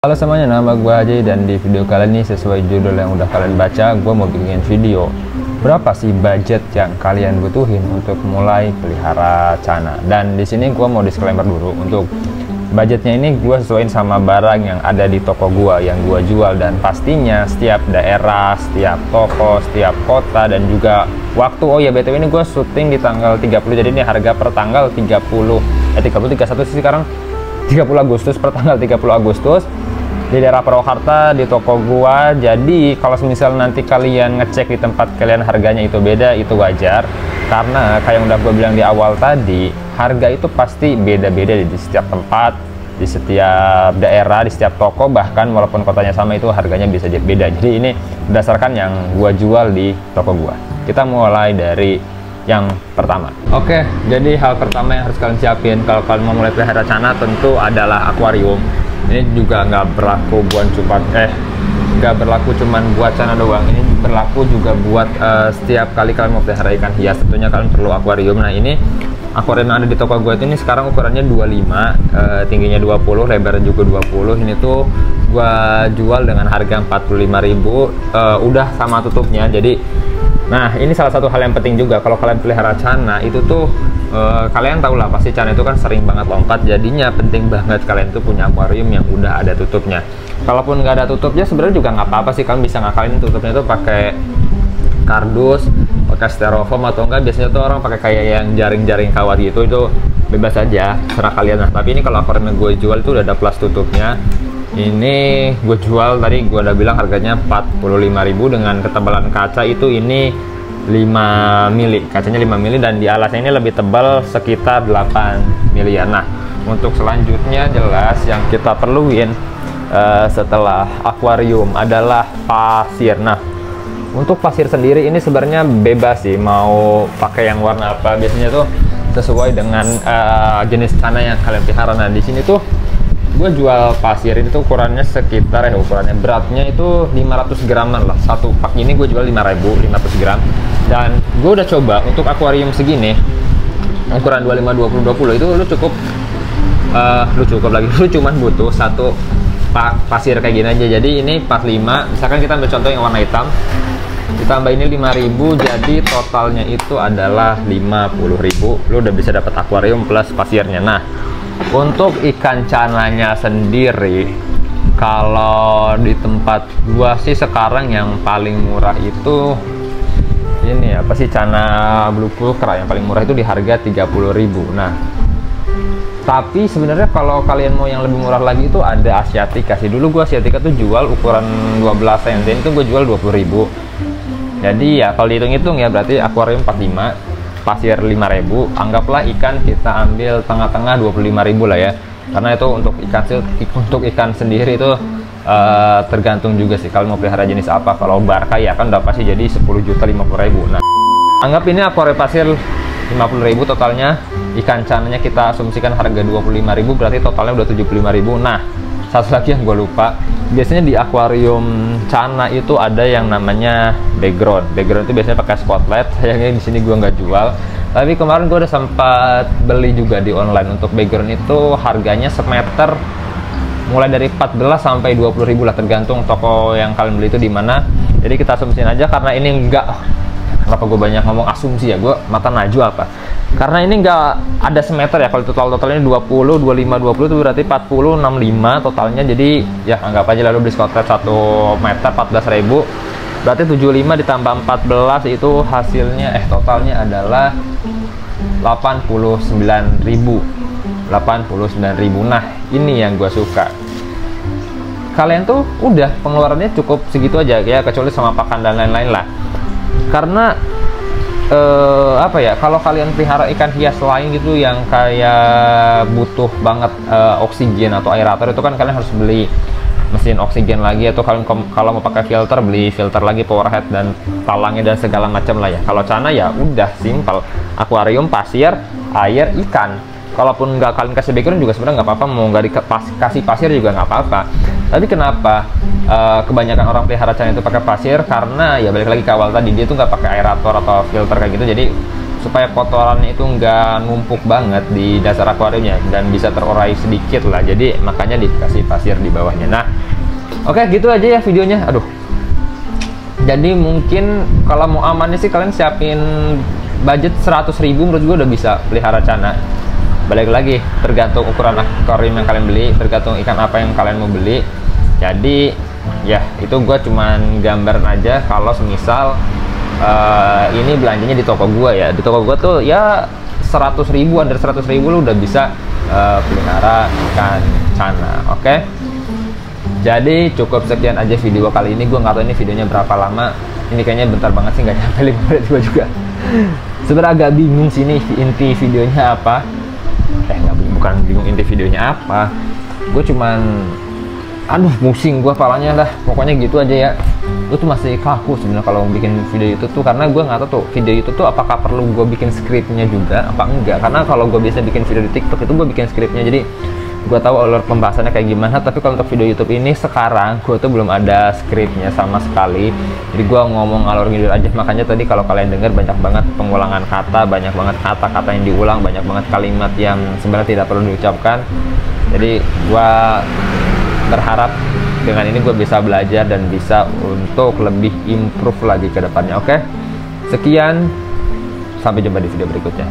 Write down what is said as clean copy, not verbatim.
Halo semuanya, nama gue Ajay dan di video kali ini sesuai judul yang udah kalian baca, gue mau bikin video berapa sih budget yang kalian butuhin untuk mulai pelihara cana. Dan di sini gue mau disclaimer dulu, untuk budgetnya ini gue sesuaiin sama barang yang ada di toko gue yang gue jual, dan pastinya setiap daerah, setiap toko, setiap kota, dan juga waktu. Oh ya, BTW ini gue syuting di tanggal 30, jadi ini harga per tanggal 31 sih sekarang, 30 Agustus, per tanggal 30 Agustus di daerah Purwakarta di toko gua. Jadi kalau misal nanti kalian ngecek di tempat kalian harganya itu beda, itu wajar, karena kayak yang udah gue bilang di awal tadi, harga itu pasti beda-beda di setiap tempat, di setiap daerah, di setiap toko, bahkan walaupun kotanya sama itu harganya bisa beda. Jadi ini berdasarkan yang gua jual di toko gua. Kita mulai dari yang pertama. Oke, jadi hal pertama yang harus kalian siapin kalau kalian mau mulai pelihara cana tentu adalah akuarium. Ini juga nggak berlaku cuman buat cana doang, ini berlaku juga buat setiap kali kalian mau pelihara ikan hias, tentunya kalian perlu akuarium. Nah, ini akuarium yang ada di toko gue ini sekarang ukurannya 25, tingginya 20, lebarnya juga 20. Ini tuh gue jual dengan harga 45.000, udah sama tutupnya. Jadi nah, ini salah satu hal yang penting juga kalau kalian pelihara cana itu tuh, kalian tau lah pasti cana itu kan sering banget lompat, jadinya penting banget kalian tuh punya akuarium yang udah ada tutupnya. Kalaupun nggak ada tutupnya sebenarnya juga nggak apa-apa sih, kalian bisa ngakalin tutupnya itu pakai kardus, pakai styrofoam, atau enggak biasanya tuh orang pakai kayak yang jaring-jaring kawat gitu, itu bebas aja, serah kalian. Nah, tapi ini kalau akuarium yang gue jual itu udah ada plus tutupnya. Ini gue jual tadi, gue udah bilang harganya 45.000 dengan ketebalan kaca itu ini 5 mili, kacanya 5 mili, dan di alasnya ini lebih tebal sekitar 8 mili ya. Nah, untuk selanjutnya jelas yang kita perluin setelah akuarium adalah pasir. Nah, untuk pasir sendiri ini sebenarnya bebas sih mau pakai yang warna apa, biasanya tuh sesuai dengan jenis cana yang kalian pelihara. Nah, di sini tuh gue jual pasir ini tuh ukurannya sekitar ukurannya beratnya itu 500 graman lah. Satu pak ini gue jual 5.500 gram, dan gue udah coba untuk akuarium segini ukuran 25 20 20 itu lu cukup lu cuman butuh satu pak pasir kayak gini aja. Jadi ini 45, misalkan kita ambil contoh yang warna hitam, ditambah ini 5.000, jadi totalnya itu adalah 50.000. Lu udah bisa dapat akuarium plus pasirnya. Nah, untuk ikan cananya sendiri, kalau di tempat gua sih sekarang yang paling murah itu ini apa sih, cana blue pulcra yang paling murah itu di harga 30.000. Nah, tapi sebenarnya kalau kalian mau yang lebih murah lagi itu ada Asiatica sih. Dulu gua Asiatica tuh jual ukuran 12 cm itu gue jual 20.000. Jadi ya kalau dihitung-hitung ya berarti akuarium 45, pasir 5.000, anggaplah ikan kita ambil tengah-tengah 25.000 lah ya, karena itu untuk ikan sendiri itu tergantung juga sih kalian mau pelihara jenis apa. Kalau barca ya kan udah pasti jadi 10.050.000. Nah, anggap ini akuarium pasir 50.000 totalnya, ikan cananya kita asumsikan harga 25.000, berarti totalnya udah 75.000. Nah, satu lagi yang gue lupa, biasanya di akuarium cana itu ada yang namanya background itu biasanya pakai spotlight. Sayangnya di sini gue nggak jual, tapi kemarin gue udah sempat beli juga di online. Untuk background itu harganya semeter mulai dari 14 sampai 20.000 lah, tergantung toko yang kalian beli itu di mana. Jadi kita asumsiin aja, karena ini enggak, kenapa gue banyak ngomong asumsi ya, gue mata najwa apa, karena ini enggak ada semeter ya. Kalau totalnya 20, 25, 20 itu berarti 40, 65 totalnya. Jadi ya anggap aja lalu beli spotlight 1 meter 14.000, berarti 75 ditambah 14 itu hasilnya totalnya adalah 89.000. Nah, ini yang gue suka. Kalian tuh udah pengeluarannya cukup segitu aja ya, kecuali sama pakan dan lain-lain lah. Karena apa ya, kalau kalian pelihara ikan hias lain gitu yang kayak butuh banget oksigen atau aerator, itu kan kalian harus beli mesin oksigen lagi, atau kalian kalau mau pakai filter, beli filter lagi, power head dan talangnya dan segala macam lah ya. Kalau cana ya udah simpel, akuarium, pasir, air, ikan. Kalaupun nggak kalian kasih background juga sebenarnya nggak apa-apa, mau nggak dikasih pasir juga nggak apa-apa. Tapi kenapa kebanyakan orang pelihara cana itu pakai pasir? Karena ya balik lagi ke awal tadi, dia tuh nggak pakai aerator atau filter kayak gitu, jadi supaya kotorannya itu nggak numpuk banget di dasar akuariumnya dan bisa terurai sedikit lah. Jadi makanya dikasih pasir di bawahnya. Nah, oke, gitu aja ya videonya. Aduh. Jadi mungkin kalau mau amannya sih kalian siapin budget 100.000 menurut gue udah bisa pelihara cana. Balik lagi tergantung ukuran akuarium yang kalian beli, tergantung ikan apa yang kalian mau beli. Jadi ya itu gue cuman gambaran aja kalau semisal ini belanjanya di toko gue ya. Di toko gue tuh ya 100.000, under 100.000 lu udah bisa pelihara ikan cana. Oke. Jadi cukup sekian aja video kali ini. Gue nggak tahu ini videonya berapa lama. Ini kayaknya bentar banget sih, nggak nyampe 5 menit gue juga. Sebenarnya agak bingung sih nih inti videonya apa. Bukan bingung inti videonya apa. Gue cuman aduh pusing gue palanya dah. Pokoknya gitu aja ya. Gue tuh masih kaku sebenarnya kalau bikin video itu tuh, karena gue nggak tahu tuh video itu tuh apakah perlu gue bikin skripnya juga apa enggak. Karena kalau gue biasa bikin video di TikTok itu gue bikin skripnya, jadi gue tahu alur pembahasannya kayak gimana. Tapi kalau untuk video YouTube ini sekarang gue tuh belum ada skripnya sama sekali, jadi gue ngomong ngalor ngidul aja. Makanya tadi kalau kalian dengar banyak banget pengulangan kata, banyak banget kata-kata yang diulang, banyak banget kalimat yang sebenarnya tidak perlu diucapkan. Jadi gue berharap dengan ini gue bisa belajar dan bisa untuk lebih improve lagi ke depannya. Oke, sekian, sampai jumpa di video berikutnya.